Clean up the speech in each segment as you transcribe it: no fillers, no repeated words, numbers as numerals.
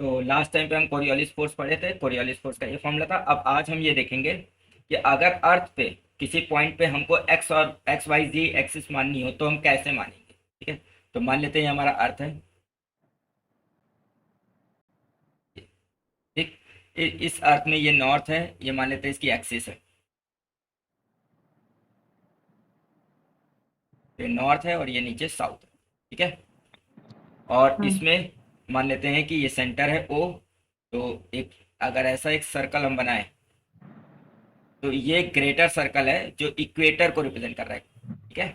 तो last time पे हम कोरियोलिस फोर्स पढ़े थे, कोरियोलिस फोर्स का ये फॉर्मूला था। अब आज हम ये देखेंगे कि अगर अर्थ पे किसी पॉइंट पे हमको एक्स और एक्स वाई जी एक्सिस माननी हो तो हम कैसे मानेंगे। ठीक है, तो मान लेते हैं ये हमारा अर्थ है। ठीक, इस अर्थ में ये नॉर्थ है, ये मान लेते हैं इसकी एक्सिस है। ये नॉर्थ है और ये नीचे साउथ है। ठीक है, और हम्म। इसमें मान लेते हैं कि ये सेंटर है ओ। तो एक अगर ऐसा एक सर्कल हम बनाए तो ये ग्रेटर सर्कल है जो इक्वेटर को रिप्रेजेंट कर रहा है। ठीक है,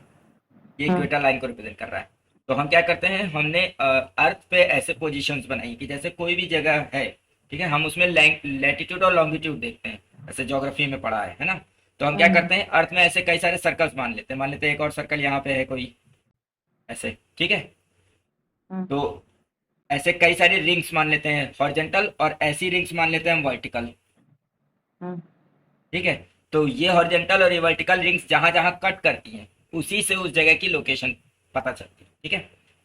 ये हम्म। इक्वेटर लाइन को रिप्रेजेंट कर रहा है। तो हम क्या करते हैं, हमने अर्थ पे ऐसे पोजीशंस बनाई कि जैसे कोई भी जगह है, ठीक है, हम उसमें लैटिट्यूड और लॉन्गिट्यूड देखते हैं, ऐसे ज्योग्राफी में पढ़ा है ना। तो हम क्या हम्म। करते हैं, अर्थ में ऐसे कई सारे सर्कल्स मान लेते हैं एक और सर्कल यहाँ पे है कोई ऐसे। ठीक है, हम्म। तो ऐसे कई सारी रिंग्स मान लेते हैं हॉरिजॉन्टल, और ऐसी रिंग्स मान लेते हैं हम वर्टिकल। हम्म। ठीक है, तो ये हॉरिजॉन्टल और ये वर्टिकल रिंग्स जहां जहां कट करती हैं उसी से उस जगह की लोकेशन पता चलती है। ठीक है,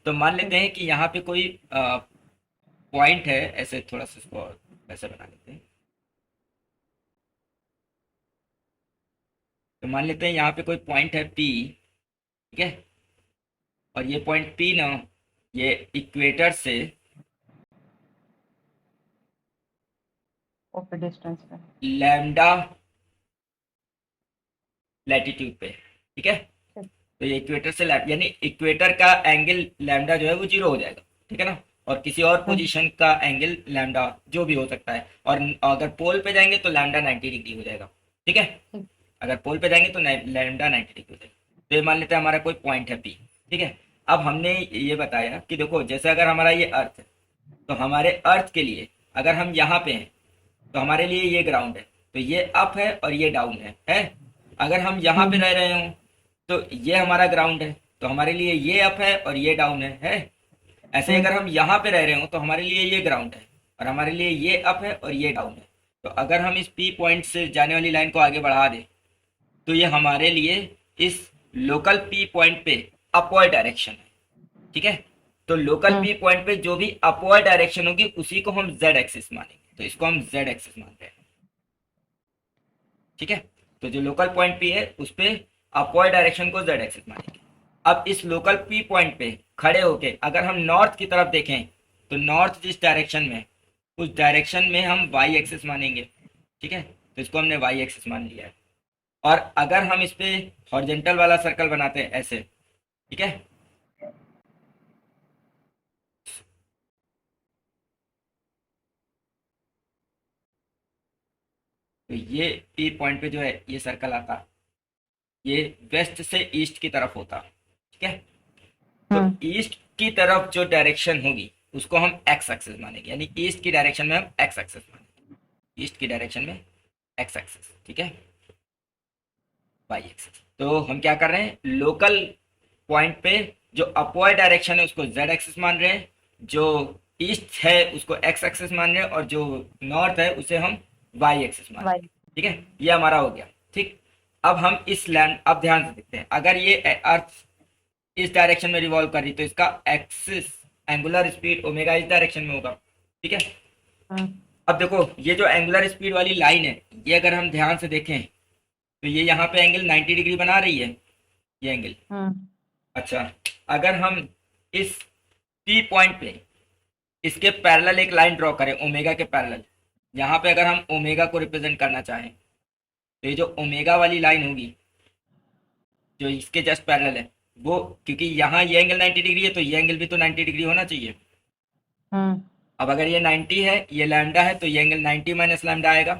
तो मान लेते ठीक। हैं कि यहाँ पे कोई पॉइंट है, ऐसे थोड़ा सा इसको और ऐसे बना लेते हैं। तो मान लेते हैं यहाँ पे कोई पॉइंट है पी। ठीक है, और ये पॉइंट पी ना, ये इक्वेटर से ओके, डिस्टेंस पे। लैम्डा लैटिट्यूड पे। ठीक है, ठीक। तो ये इक्वेटर से यानी इक्वेटर का एंगल लैम्डा जो है वो जीरो हो जाएगा। ठीक है ना, और किसी और हम्म। पोजीशन का एंगल लैम्डा जो भी हो सकता है, और अगर पोल पे जाएंगे तो लैम्डा 90 डिग्री हो जाएगा। ठीक है, ठीक। अगर पोल पे जाएंगे तो लैम्डा 90 डिग्री हो जाएगा। तो ये मान लेते हैं हमारा कोई पॉइंट है पी। ठीक है, अब हमने ये बताया कि देखो जैसे अगर हमारा ये अर्थ है, तो हमारे अर्थ के लिए अगर हम यहाँ पे हैं तो हमारे लिए ये ग्राउंड है, तो ये अप है और ये डाउन है। अगर हम यहाँ पे हम्म। रह रहे हो तो ये हमारा ग्राउंड है, तो हमारे लिए ये अप है और ये डाउन है। ऐसे हम्म। अगर हम यहाँ पे रह रहे हो तो हमारे लिए ये ग्राउंड है और हमारे लिए ये अप है और ये डाउन है। तो अगर हम इस पी पॉइंट से जाने वाली लाइन को आगे बढ़ा दें तो ये हमारे लिए इस लोकल पी पॉइंट पे अपवर्ड डायरेक्शन है। ठीक है, तो लोकल हम्म। पी पॉइंट पे जो भी अपवर्ड डायरेक्शन होगी उसी को हम जेड एक्सिस मानेंगे, तो इसको हम जेड एक्सिस मान रहे हैं। ठीक है, तो जो लोकल पॉइंट पी है उस पे अपवर्ड डायरेक्शन को जेड एक्सिस मानेंगे। अब इस लोकल पी पॉइंट पे खड़े होके अगर हम नॉर्थ की तरफ देखें तो नॉर्थ जिस डायरेक्शन में, उस डायरेक्शन में हम वाई एक्सिस मानेंगे। ठीक है, तो इसको हमने वाई एक्सिस मान लिया है। और अगर हम इस पे हॉरिजॉन्टल वाला सर्कल बनाते हैं ऐसे, ठीक है, तो ये पी पॉइंट पे जो है ये सर्कल आता, ये वेस्ट से ईस्ट की तरफ होता। ठीक है, तो हम्म। ईस्ट की तरफ जो डायरेक्शन होगी उसको हम एक्स एक्सिस मानेंगे, यानी ईस्ट की डायरेक्शन में हम एक्स एक्सिस मानेंगे, ईस्ट की डायरेक्शन में एक्स एक्सिस। ठीक है, वाई एक्सिस। तो हम क्या कर रहे हैं, लोकल पॉइंट पे जो अपवर्ड डायरेक्शन है उसको जेड एक्सिस मान रहे हैं, जो ईस्ट है उसको एक्स एक्सिस मान रहे हैं, और जो नॉर्थ है उसे हम वाई एक्सिस मान रहे हैं। वाई। ठीक है, ये हमारा हो गया। ठीक, अब हम इस लैंड, अब ध्यान से देखते हैं, अगर ये अर्थ इस डायरेक्शन में रिवॉल्व कर रही तो इसका एक्सिस एंगुलर स्पीड ओमेगा इस डायरेक्शन में होगा। ठीक है, हम्म। अब देखो ये जो एंगुलर स्पीड वाली लाइन है, ये अगर हम ध्यान से देखें तो ये यहाँ पे एंगल 90 डिग्री बना रही है, ये एंगल। हम्म। अच्छा, अगर हम इस पी पॉइंट पे इसके पैरेलल एक लाइन ड्रॉ करें ओमेगा के पैरेलल, यहाँ पे अगर हम ओमेगा को रिप्रेजेंट करना चाहें तो ये जो ओमेगा वाली लाइन होगी जो इसके जस्ट पैरेलल है, वो क्योंकि यहाँ ये एंगल 90 डिग्री है तो ये एंगल भी तो 90 डिग्री होना चाहिए। हम्म। अब अगर ये 90 है, ये लैम्डा है, तो ये एंगल 90 माइनस लैम्डा आएगा,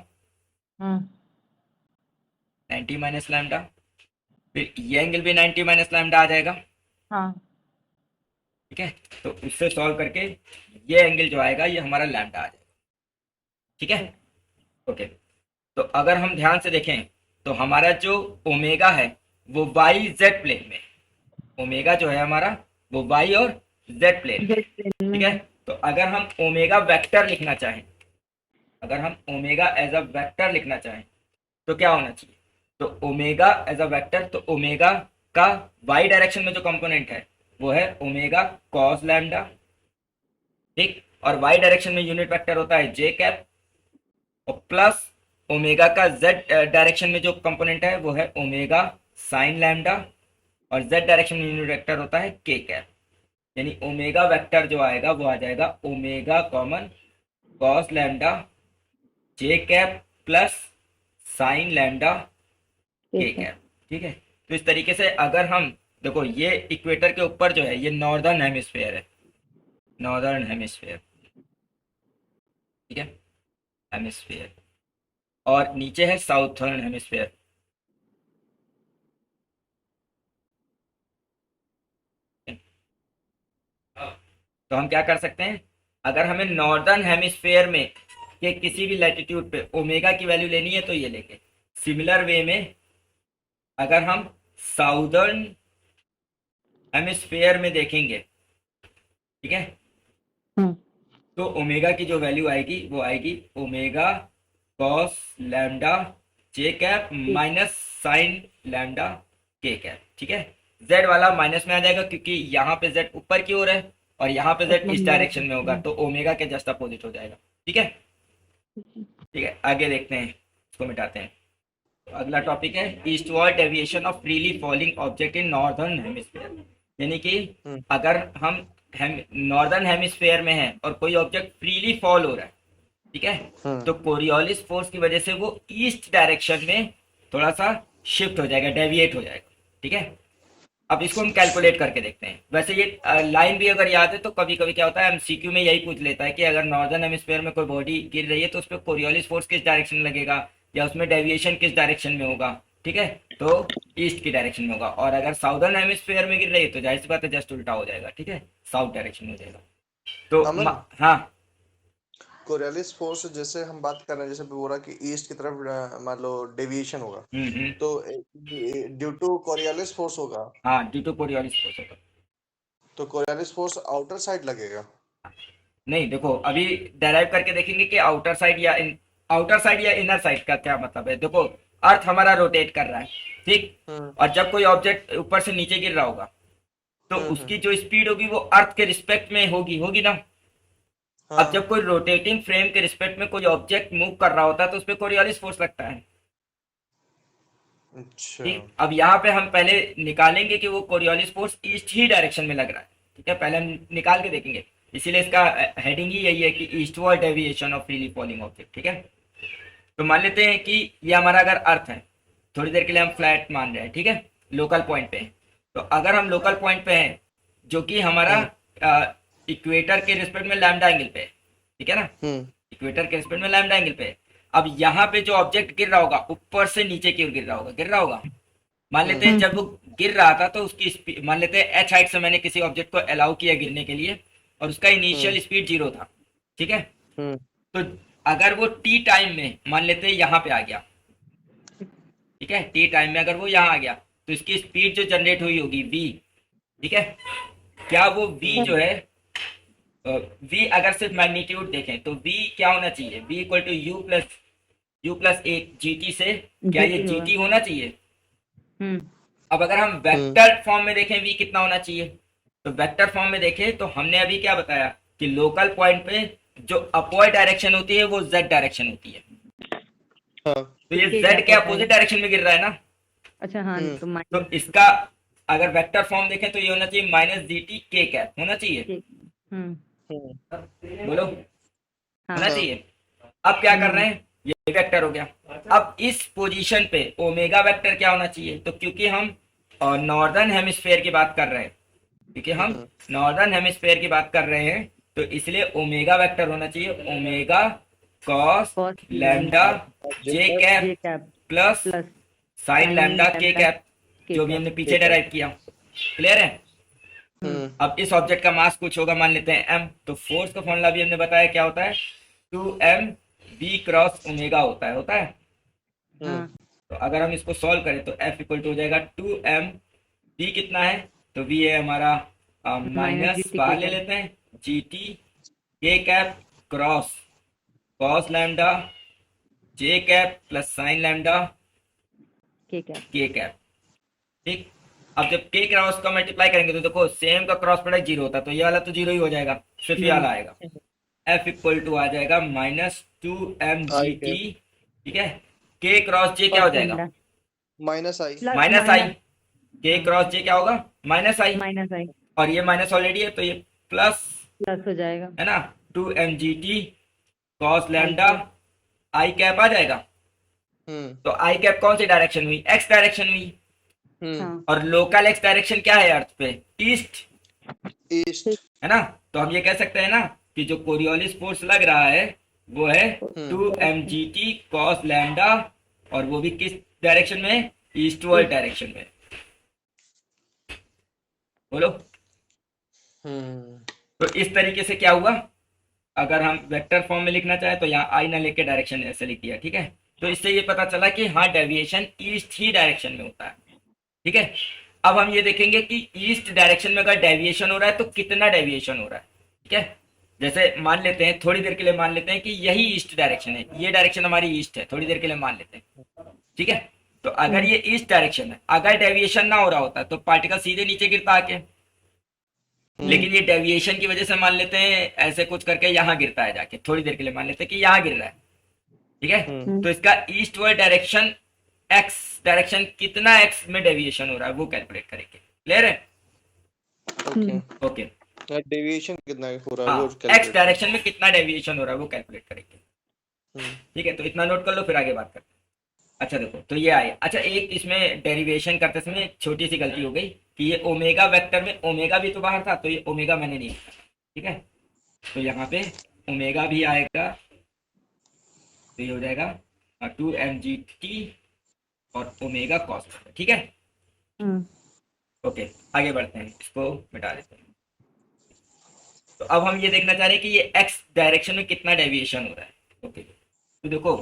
हम्म। 90 माइनस लैम्डा। फिर ये एंगल भी 90 माइनस लैम्डा आ जाएगा। हाँ। ठीक है, तो उससे सॉल्व करके ये एंगल जो आएगा ये हमारा लैम्डा आ जाएगा। ठीक है, ठीक। ओके। तो अगर हम ध्यान से देखें तो हमारा जो ओमेगा है वो वाई जेड प्लेन में, ओमेगा जो है हमारा वो वाई और जेड प्लेन में। जेड प्लेन में ठीक है, है। तो अगर हम ओमेगा वेक्टर लिखना चाहें, अगर हम ओमेगा एज अ वेक्टर लिखना चाहें तो क्या होना चाहिए, तो ओमेगा एज अ वेक्टर, तो ओमेगा का वाई डायरेक्शन में जो कंपोनेंट है वो है ओमेगा कॉस लैम्डा। ठीक, और वाई डायरेक्शन में यूनिट वेक्टर होता है जे कैप, और प्लस ओमेगा का जेड डायरेक्शन में जो कंपोनेंट है वो है ओमेगा साइन लैम्डा, और जेड डायरेक्शन में यूनिट वेक्टर होता है के कैप। यानी ओमेगा वेक्टर जो आएगा वो आ जाएगा ओमेगा कॉमन कॉस लैम्डा जे कैप प्लस साइन लैम्डा के ठीक है। कैप। ठीक है, तो इस तरीके से अगर हम देखो ये इक्वेटर के ऊपर जो है ये नॉर्दर्न हेमिस्फेयर है, नॉर्दर्न हेमिस्फेयर, ठीक है, हेमिस्फेयर, और नीचे है साउथर्न हेमिस्फेयर। तो हम क्या कर सकते हैं, अगर हमें नॉर्दर्न हेमिस्फेयर में के किसी भी लैटिट्यूड पे ओमेगा की वैल्यू लेनी है तो ये लेंगे। सिमिलर वे में अगर हम साउदर्न हेमिस्फेयर में देखेंगे, ठीक है, हम्म तो ओमेगा की जो वैल्यू आएगी वो आएगी ओमेगा कॉस लैम्डा जे कैप माइनस साइन लैम्डा के कैप। ठीक है, जेड वाला माइनस में आ जाएगा क्योंकि यहाँ पे जेड ऊपर की ओर है और यहाँ पे जेड इस डायरेक्शन में होगा, तो ओमेगा के जस्ट अपोजिट हो जाएगा। ठीक है, ठीक है, आगे देखते हैं, इसको मिटाते हैं। तो अगला टॉपिक है eastward deviation of freely falling object in northern hemisphere. यानी कि अगर हम नॉर्दर्न हेमिस्फीयर में हैं और कोई ऑब्जेक्ट फ्रीली फॉल हो रहा है, ठीक है, तो कोरियोलिस फोर्स की वजह से वो ईस्ट डायरेक्शन में थोड़ा सा शिफ्ट हो जाएगा, डेविएट हो जाएगा। ठीक है, अब इसको हम कैलकुलेट करके देखते हैं। वैसे ये लाइन भी अगर याद है तो कभी कभी क्या होता है एमसीक्यू में यही पूछ लेता है कि अगर नॉर्दर्न हेमिस्फीयर में कोई बॉडी गिर रही है तो उस पर कोरियोलिस फोर्स किस डायरेक्शन में लगेगा या उसमें डेविएशन किस डायरेक्शन में होगा। ठीक है, तो ईस्ट की डायरेक्शन में होगा, और अगर साउदर्न हेमिस्फीयर में गिर रही है तो जाहिर सी बात है जस्ट उल्टा हो जाएगा। ठीक है, साउथ डायरेक्शन में हो जाएगा। तो अमन, हाँ, कोरियोलिस फोर्स जैसे हम बात कर रहे हैं, जैसे बोला कि ईस्ट की तरफ मान लो डेविएशन होगा, तो ड्यू टू कोरियोलिस फोर्स होगा, हाँ, ड्यू टू कोरियोलिस फोर्स होगा। तो कोरियोलिस फोर्स आउटर साइड लगेगा। नहीं, देखो अभी डेराइव करके देखेंगे कि आउटर साइड या आउटर साइड या इनर साइड का क्या मतलब है। देखो अर्थ हमारा रोटेट कर रहा है, ठीक, और जब कोई ऑब्जेक्ट ऊपर से नीचे गिर रहा होगा तो उसकी जो स्पीड होगी वो अर्थ के रिस्पेक्ट में होगी, होगी ना। अब जब कोई रोटेटिंग फ्रेम के रिस्पेक्ट में कोई ऑब्जेक्ट मूव कर रहा होता है तो उस पर कोरियोलिस फोर्स लगता है। अच्छा, ठीक, अब यहाँ पे हम पहले निकालेंगे कि वो कोरियोलिस फोर्स ईस्ट ही डायरेक्शन में लग रहा है। ठीक है, पहले हम निकाल के देखेंगे, इसीलिए इसका हेडिंग ही यही है कि eastward deviation of freely falling object. ठीक है, तो मान लेते हैं कि ये हमारा अगर अर्थ है, थोड़ी देर के लिए हम फ्लैट मान रहे हैं, ठीक है, लोकल पॉइंट पे है। तो अगर हम लोकल पॉइंट पे हैं जो कि हमारा इक्वेटर के रिस्पेक्ट में लैम्डा एंगल पे है, ठीक है ना, इक्वेटर के रिस्पेक्ट में लैम्डा एंगल पे है। अब यहाँ पे जो ऑब्जेक्ट गिर रहा होगा ऊपर से नीचे की ओर गिर रहा होगा, गिर रहा होगा। मान लेते हैं जब वो गिर रहा था तो उसकी स्पीड, मान लेते हैं एच हाइट से मैंने किसी ऑब्जेक्ट को अलाउ किया गिरने के लिए और उसका इनिशियल स्पीड 0 था। ठीक है, तो अगर वो टी टाइम में मान लेते हैं यहाँ पे आ गया, ठीक है, टी टाइम में अगर वो यहाँ आ गया तो इसकी स्पीड जो जनरेट हुई होगी वी, ठीक है, क्या वो वी जो है वी अगर सिर्फ मैग्नीट्यूड देखें तो वी क्या होना चाहिए, v equal to u plus एक जी टी से, क्या ये जी टी होना चाहिए। अब अगर हम वेक्टर फॉर्म में देखें वी कितना होना चाहिए, तो वेक्टर फॉर्म में देखें तो हमने अभी क्या बताया कि लोकल पॉइंट पे जो अपवर्ड डायरेक्शन होती है वो जेड डायरेक्शन होती है। तो ये जेड के अपोजिट डायरेक्शन में गिर रहा है ना। अच्छा, हाँ, तो इसका अगर वेक्टर फॉर्म देखें तो ये होना चाहिए माइनस जी टी के कैप होना चाहिए। बोलो, होना चाहिए। अब क्या कर रहे हैं, ये वेक्टर हो गया। अब इस पोजीशन पे ओमेगा वेक्टर क्या होना चाहिए, तो क्योंकि हम नॉर्दर्न हेमिस्फेयर की बात कर रहे हैं, क्योंकि हम नॉर्दर्न हेमिस्फेयर की बात कर रहे हैं तो इसलिए ओमेगा वेक्टर होना चाहिए ओमेगा कॉस लैम्डा जे कैप प्लस साइन लैम्डा के कैप, जो भी हमने पीछे डेराइव किया। क्लियर है। अब इस ऑब्जेक्ट का मास कुछ होगा, मान लेते हैं m, तो फोर्स का फॉर्मूला भी हमने बताया क्या होता है, 2m v क्रॉस ओमेगा होता है। तो अगर हम इसको सॉल्व करें तो f इक्वल टू हो जाएगा 2m v, कितना है तो v है हमारा माइनस बाहर ले लेते हैं जी टी के कैप क्रॉस कॉस लैम्डा जे कैप प्लस साइन लैम्डा के कैप। ठीक, अब जब के क्रॉस का मल्टीप्लाई करेंगे तो देखो सेम का क्रॉस प्रोडक्ट 0 होता है, तो ये वाला तो 0 ही हो जाएगा, सिर्फ ये वाला आएगा। एफ इक्वल टू आ जाएगा -2mgt, ठीक है। के क्रॉस जे क्या हो जाएगा? माइनस आई। माइनस आई। के क्रॉस जे क्या होगा? माइनस आई। माइनस आई और ये माइनस ऑलरेडी है तो ये प्लस, प्लस हो जाएगा है ना, 2mgt कॉस आई लैम्डा कैप। आई कैप आ जाएगा। तो आई कैप कौन सी डायरेक्शन हुई? एक्स डायरेक्शन हुई। हाँ और लोकल एक्स डायरेक्शन क्या है अर्थ पे? East, east. है ना। तो हम ये कह सकते हैं ना कि जो कोरियोलिस फोर्स लग रहा है वो है 2mgt कॉस लैम्डा, और वो भी किस डायरेक्शन में? ईस्टवर्ड डायरेक्शन में। बोलो। तो इस तरीके से क्या हुआ, अगर हम वेक्टर फॉर्म में लिखना चाहे तो यहाँ आई ना लेके डायरेक्शन ऐसे लिख दिया, ठीक है। तो इससे ये पता चला कि हाँ डेविएशन ईस्ट ही डायरेक्शन में होता है, ठीक है। अब हम ये देखेंगे कि ईस्ट डायरेक्शन में अगर डेविएशन हो रहा है तो कितना डेविएशन हो रहा है, ठीक है। जैसे मान लेते हैं, थोड़ी देर के लिए मान लेते हैं कि यही ईस्ट डायरेक्शन है, ये डायरेक्शन हमारी ईस्ट है, थोड़ी देर के लिए मान लेते हैं, ठीक है। तो अगर ये ईस्ट डायरेक्शन है, अगर डेविएशन ना हो रहा होता तो पार्टिकल सीधे नीचे गिरता आके, लेकिन ये डेविएशन की वजह से मान लेते हैं ऐसे कुछ करके यहाँ गिरता है जाके, थोड़ी देर के लिए मान लेते हैं कि यहाँ गिर रहा है, ठीक है। तो इसका ईस्टवर्ड डायरेक्शन एक्स डायरेक्शन कितना एक्स में डेविएशन हो रहा है वो कैलकुलेट करेंगे। क्लियर है? ओके। डेविएशन कितना हो रहा है वो एक्स डायरेक्शन में कितना डेविएशन हो रहा है वो कैलकुलेट करेंगे, ठीक है। तो इतना नोट कर लो, फिर आगे बात करते हैं। अच्छा देखो, तो ये आया। अच्छा, एक इसमें डेरिवेशन करते समय एक छोटी सी गलती हो गई कि ये ओमेगा वेक्टर में ओमेगा भी तो बाहर था, तो ये ओमेगा मैंने नहीं लिखा, ठीक है। तो यहाँ पे ओमेगा भी आएगा, तो ये हो जाएगा 2mgt और ओमेगा कॉस, ठीक है। ओके, आगे बढ़ते हैं, इसको मिटा देते हैं। तो अब हम ये देखना चाह रहे हैं कि ये एक्स डायरेक्शन में कितना डेविएशन हो रहा है। ओके, तो देखो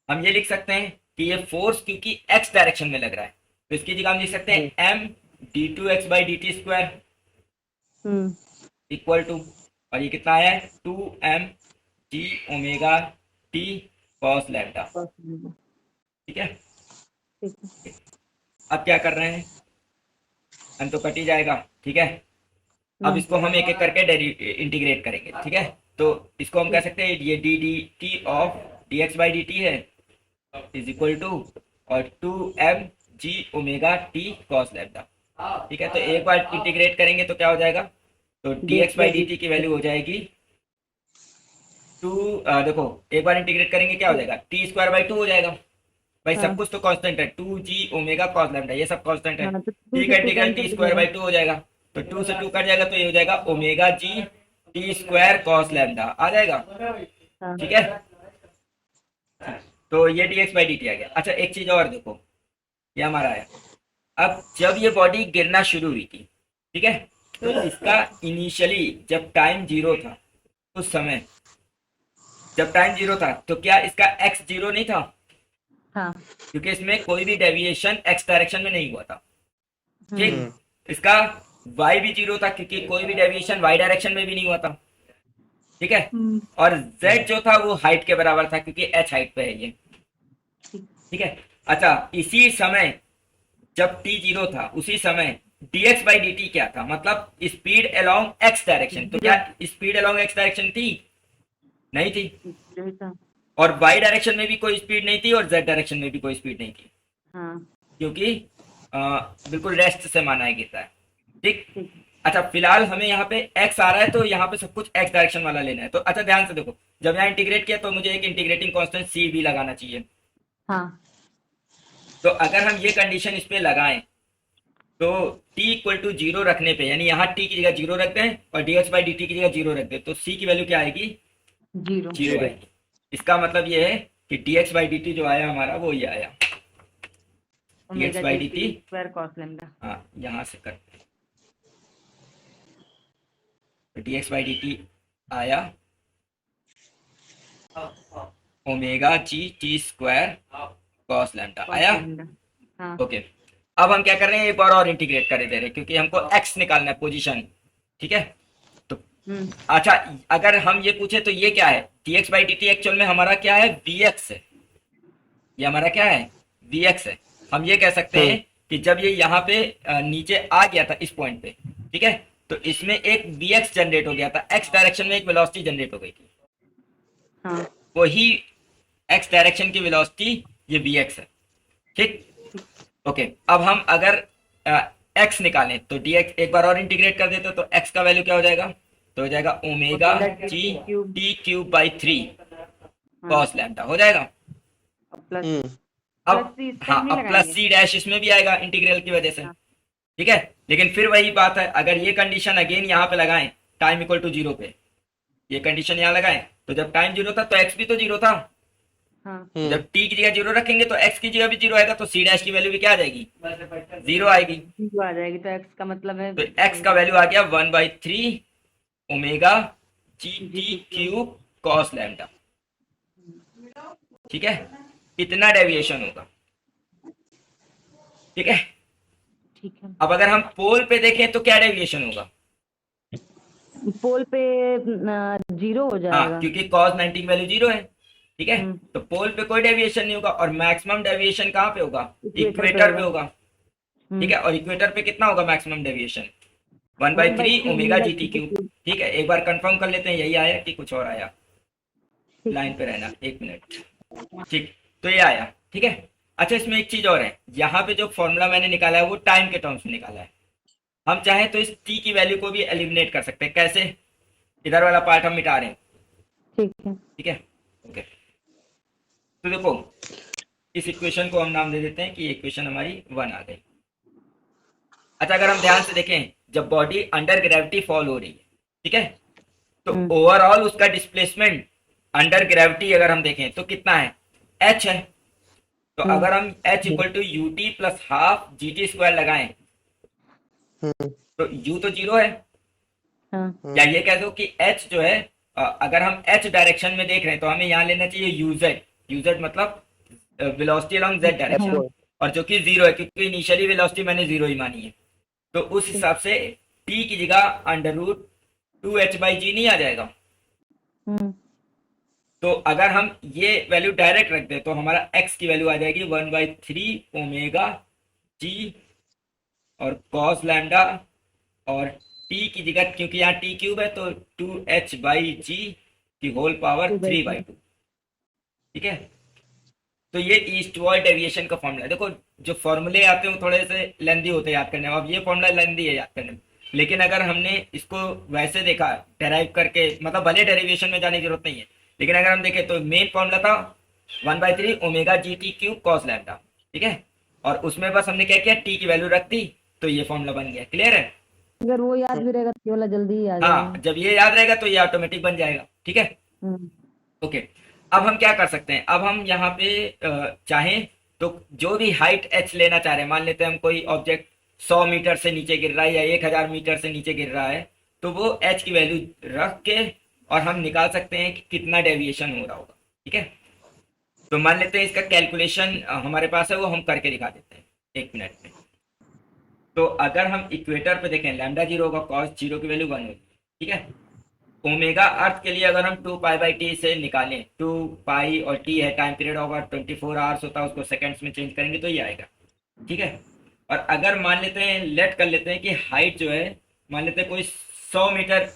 हम ये लिख सकते हैं कि ये फोर्स क्योंकि एक्स डायरेक्शन में लग रहा है तो इसकी जगह हम लिख सकते हैं m d2x by D t square equal to, और ये कितना है 2mg omega t cos lambda, ठीक है। अब क्या कर रहे हैं, हम तो कट ही जाएगा, ठीक है। अब इसको हम एक एक करके इंटीग्रेट करेंगे, ठीक है। तो इसको हम कह सकते हैं ये D D T of D x by D T है इज इक्वल टू और 2mg omega t cos lambda, ठीक है। तो एक बार इंटीग्रेट करेंगे तो क्या हो जाएगा, तो dx बाई डी टी की वैल्यू हो जाएगी 2, देखो एक बार इंटीग्रेट करेंगे क्या हो जाएगा, टी स्क्वायर बाई 2 हो जाएगा। भाई सब कुछ तो कांस्टेंट है, 2g ओमेगा कॉस लैम्डा ये सब कांस्टेंट है, ठीक है। इंटीग्रल टी स्क्वायर बाई 2 हो जाएगा, तो 2 से 2 कट जाएगा तो ये हो जाएगा omega G T square cos lambda आ जाएगा, ठीक है। तो ये dx बाई डी टी आ गया। अच्छा, एक चीज और देखो, ये हमारा है। अब जब ये बॉडी गिरना शुरू हुई थी, ठीक है, तो इसका इनिशियली जब टाइम 0 था, उस समय जब टाइम 0 था तो क्या इसका x 0 नहीं था? हाँ। क्योंकि इसमें कोई भी डेविएशन x डायरेक्शन में नहीं हुआ था, ठीक। इसका y भी 0 था क्योंकि कोई भी डेविएशन y डायरेक्शन में भी नहीं हुआ था, ठीक है। और z जो था वो हाइट के बराबर था क्योंकि h हाइट पे है ये, ठीक है। अच्छा, इसी समय जब t 0 था उसी समय dx बाई डी टी क्या था, मतलब स्पीड अलोंग x डायरेक्शन। तो क्या स्पीड अलोंग x डायरेक्शन थी? नहीं थी। और y डायरेक्शन में भी कोई स्पीड नहीं थी और z डायरेक्शन में भी कोई स्पीड नहीं थी, क्योंकि बिल्कुल रेस्ट से माना है गिरता है, ठीक। अच्छा, फिलहाल हमें यहाँ पे x आ रहा है तो यहाँ पे सब कुछ x डायरेक्शन वाला लेना है। तो अच्छा ध्यान से देखो, जब यहाँ इंटीग्रेट किया तो मुझे एक इंटीग्रेटिंग कांस्टेंट c भी लगाना चाहिए। हाँ। तो अगर हम ये कंडीशन इस पे लगाएं तो t इक्वल टू 0 रखने पे, यानी यहाँ t की जगह 0 रख दें और dx बाई डी टी की जगह 0 रख दें, तो c की वैल्यू क्या आएगी? 0 आएगी। इसका मतलब ये है कि dx बाई डी टी जो आया हमारा वो ये आया dx by D t square cos lambda. हाँ, यहाँ से करते हैं, तो dx बाई डी टी आया omega G T square cos lambda आया। हाँ। ओके, अब हम क्या कर रहे हैं, एक बार और इंटीग्रेट कर दे रहे हैं क्योंकि हमको x निकालना है, पोजीशन, ठीक है। तो अच्छा, अगर हम ये पूछे तो ये क्या है, dx by D T actual में हमारा क्या है, vx है। ये हमारा क्या है, vx है। हम ये कह सकते हैं कि जब ये यहाँ पे नीचे आ गया था इस पॉइंट पे, ठीक है, तो इसमें एक bx जनरेट हो गया था, x डायरेक्शन में एक वेलोसिटी जनरेट हो गई थी, हाँ वही x डायरेक्शन की वेलोसिटी ये bx है, ठीक। ओके, अब हम अगर x निकालें तो dx एक बार और इंटीग्रेट कर देते तो x का वैल्यू क्या हो जाएगा, तो हो जाएगा omega G T cube by 3 cos lambda हो जाएगा। प्लस अब प्लस सी इस हाँ, टाइम नहीं अब प्लस लगाएंगे। सी डैश इसमें भी आएगा इंटीग्रल की वजह से, हाँ। ठीक है। लेकिन फिर वही बात है, अगर ये कंडीशन अगेन यहाँ पे लगाएं टाइम इक्वल टू 0 पे, ये कंडीशन यहाँ लगाएं तो जब टाइम 0 था तो x भी तो 0 था, हाँ जब t की जगह 0 रखेंगे तो x की जगह भी 0 आएगा, तो सी डैश की वैल्यू भी क्या आ जाएगी, 0 आएगी। जीरो आ जाएगी, तो एक्स का मतलब है तो x का वैल्यू आ गया 1/3 omega G T cube cos lambda, ठीक है, इतना डेविएशन होगा, ठीक है। ठीक है। अब अगर हम पोल पे देखें तो क्या डेविएशन होगा, पोल पे जीरो हो हाँ, जाएगा। क्योंकि cos 90 की वैल्यू 0 है, ठीक है, हम्म। तो पोल पे कोई डेविएशन नहीं होगा, और मैक्सिमम डेविएशन कहाँ पे होगा, इक्वेटर पे इक्वेटर पे होगा। होगा, ठीक है। और इक्वेटर पे कितना होगा maximum deviation, 1/3 1/3 omega G T cube, ठीक है। एक बार कंफर्म कर लेते हैं यही आया कि कुछ और आया, ठीक लाइन पे रहना एक मिनट, ठीक, तो ये आया, ठीक है। अच्छा, इसमें एक चीज और है, यहाँ पे जो फॉर्मूला मैंने निकाला है वो टाइम के टर्म्स में निकाला है, हम चाहें तो इस टी की वैल्यू को भी एलिमिनेट कर सकते हैं, कैसे, इधर वाला पार्ट हम मिटा रहे हैं, ठीक है। ठीक है, ओके। तो देखो इस इक्वेशन को हम नाम दे देते हैं कि इक्वेशन हमारी 1 आ गई। अच्छा, अगर हम ध्यान से देखें, जब बॉडी अंडर ग्रेविटी फॉल हो रही है, ठीक है, तो ओवरऑल उसका डिस्प्लेसमेंट अंडर ग्रेविटी अगर हम देखें तो कितना है, h है, तो अगर हम h equal to u t plus half g T square लगाएं तो u तो 0 है, हाँ या ये कह दो कि h जो है, अगर हम h डायरेक्शन में देख रहे हैं तो हमें यहाँ लेना चाहिए यूजेड मतलब वेलोसिटी अलोंग z डायरेक्शन, और जो कि 0 है क्योंकि इनिशियली वेलोसिटी मैंने 0 ही मानी है, तो उस हिसाब से t की जगह अंडर रूट 2h/g नहीं आ जाएगा। तो अगर हम ये वैल्यू डायरेक्ट रख दे तो हमारा x की वैल्यू आ जाएगी 1/3 ओमेगा g और cos लैम्डा, और t की जगह क्योंकि यहाँ t क्यूब है तो 2h/g की होल पावर 3/2, ठीक है। तो ये ईस्ट वर्ल्ड डेविएशन का फॉर्मूला है। देखो जो फॉर्मूले आते हैं वो थोड़े से लेंदी होते हैं याद करने में, अब ये फॉर्मूला लेंदी है याद करने में, लेकिन अगर हमने इसको वैसे देखा डेराइव करके, मतलब भले डेरिवेशन में जाने की जरूरत नहीं है, लेकिन अगर हम देखें तो मेन फॉर्मूला था 1/3 omega G T cube cos lambda, ठीक है, और उसमें बस हमने क्या किया, टी की वैल्यू रख दी तो ये फॉर्मूला बन गया, क्लियर है। अगर वो याद भी रहेगा तो ये वाला जल्दी ही आ हाँ, जाएगा। जब ये याद रहेगा तो ये ऑटोमेटिक बन जाएगा, ठीक है, ओके। अब हम क्या कर सकते हैं, अब हम यहाँ पे चाहें तो जो भी हाइट h लेना चाह रहे हैं, मान लेते हैं हम कोई ऑब्जेक्ट 100 मीटर से नीचे गिर रहा है या 1000 मीटर से नीचे गिर रहा है, तो वो h की वैल्यू रख के और हम निकाल सकते हैं कि कितना डेविएशन हो रहा होगा, ठीक है। तो मान लेते हैं इसका कैलकुलेशन हमारे पास है, वो हम करके दिखा देते हैं एक मिनट में। तो अगर हम इक्वेटर पे देखें लैम्डा 0 होगा, कॉस 0 की वैल्यू 1 होगी, ठीक है। ओमेगा अर्थ के लिए अगर हम 2π/t से निकालें, 2π और t है टाइम पीरियड होगा 24 आवर्स होता है, उसको सेकंड्स में चेंज करेंगे तो ये आएगा, ठीक है। और अगर मान लेते हैं, लेट कर लेते हैं कि हाइट जो है, मान लेते हैं कोई 100 मीटर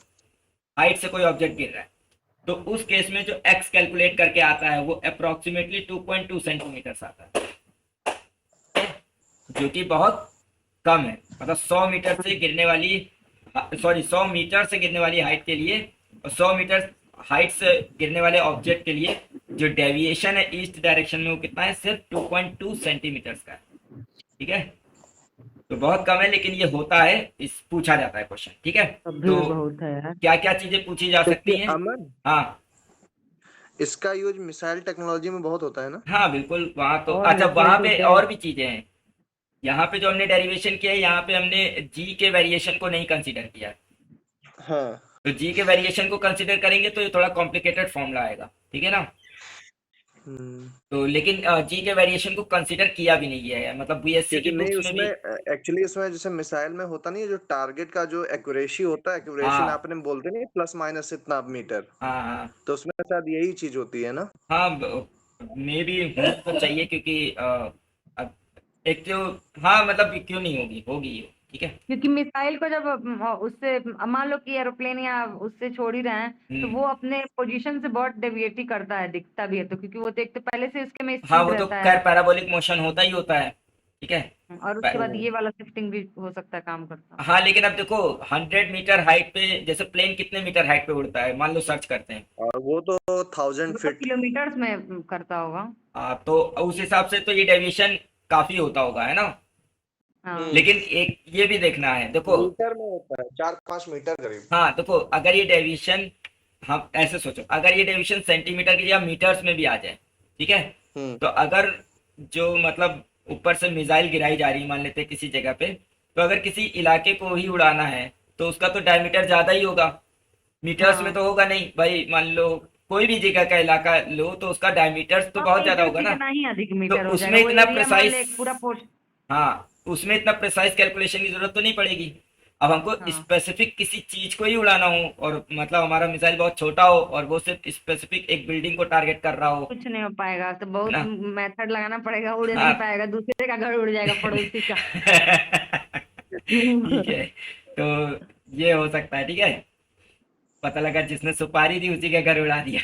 हाइट से कोई ऑब्जेक्ट गिर रहा है, तो उस केस में जो x कैलकुलेट करके आता है वो अप्रोक्सीमेटली 2.2 सेंटीमीटर आता है, जो कि बहुत कम है, मतलब 100 मीटर से गिरने वाली, सॉरी 100 मीटर से गिरने वाली हाइट के लिए और 100 मीटर हाइट से गिरने वाले ऑब्जेक्ट के लिए जो डेविएशन है ईस्ट डायरेक्शन में वो कितना है, सिर्फ 2.2 सेंटीमीटर का है, ठीक है। तो बहुत कम है, लेकिन ये होता है, इस पूछा जाता है क्वेश्चन, ठीक है। तो बहुत है यार। क्या क्या चीजें पूछी जा सकती हैं, अमन, हाँ इसका यूज मिसाइल टेक्नोलॉजी में बहुत होता है ना। हाँ बिल्कुल, वहाँ तो और अच्छा वहाँ पे मैथमेटिक्स है। और भी चीजें हैं, यहाँ पे जो हमने डेरिवेशन किया है यहाँ पे हमने जी के वेरिएशन को नहीं कंसीडर किया, हाँ, तो जी के वेरिएशन को कंसीडर करेंगे तो ये थोड़ा कॉम्प्लिकेटेड फॉर्मूला आएगा, ठीक है ना। तो लेकिन जी के वेरिएशन को कंसीडर किया भी नहीं गया है, मतलब बीएससी की क्योंकि नहीं बुक्स में भी, उसमें एक्चुअली इसमें जैसे मिसाइल में होता नहीं है, जो टारगेट का जो एक्यूरेसी होता है, एक्यूरेशन हाँ आपने बोलते नहीं प्लस माइनस इतना मीटर, हाँ हाँ तो उसमें शायद यही चीज होती है ना। हाँ, मे भी होनी तो चाहिए क्योंकि अब एक तो, हाँ मतलब क्यों नहीं होगी, होगी, ठीक है। क्योंकि मिसाइल को जब उससे मान लो कि एरोप्लेन या उससे छोड़ ही रहे हैं तो वो अपने पोजीशन से बहुत डेविएट ही करता है, दिखता भी है तो, क्योंकि वो तो एक तो पहले से उसके में हाँ स्पीड वो तो रहता खैर है पैराबोलिक मोशन होता ही होता है, ठीक है। और उसके बाद ये वाला शिफ्टिंग भी हो सकता है, काम करता हाँ लेकिन अब देखो 100 मीटर हाइट पे, जैसे प्लेन कितने मीटर हाइट पे उड़ता है, मान लो सर्च करते हैं। और वो तो 1000 वो तो फीट। किलोमीटर्स में करता होगा। तो उस हिसाब से तो ये डेविएशन काफी होता होगा, है ना। हाँ लेकिन एक ये भी देखना है, देखो। मीटर में होता है, 4-5 मीटर करीब। हाँ देखो, अगर ये डेविएशन, हम ऐसे सोचो, अगर ये डेविएशन सेंटीमीटर की या मीटर्स में भी आ जाए, ठीक है, हम्म तो अगर जो मतलब ऊपर से मिसाइल गिराई जा रही है मान लेते हैं किसी जगह पे, तो अगर किसी इलाके को ही उड़ाना है तो उसका तो डायमीटर ज्यादा ही होगा, मीटर्स में हाँ तो होगा नहीं भाई। मान लो कोई भी जगह का इलाका लो तो उसका डायमीटर तो हाँ, बहुत ज्यादा मीटर होगा से ना। कितना ही अधिक तो मीटर हो जाएगा, उसमें वो इतना एरिया मान ले प्रिसाइस, एक पूरा पोर्शन। हाँ उसमें इतना प्रिसाइज कैलकुलेशन की जरूरत तो नहीं पड़ेगी। अब हमको हाँ स्पेसिफिक किसी चीज को ही उड़ाना हो और मतलब हमारा मिसाइल बहुत छोटा हो और वो सिर्फ स्पेसिफिक एक बिल्डिंग को टारगेट कर रहा हो, कुछ नहीं हो पाएगा, तो है बहुत ना। मेथड लगाना पड़ेगा, उड़ नहीं हाँ पाएगा, दूसरे का घर उड़ जाएगा, पड़ोसी का। ठीक है, तो ये हो सकता है, ठीक है। पता लगा जिसने सुपारी दी उसी के घर उड़ा दिया।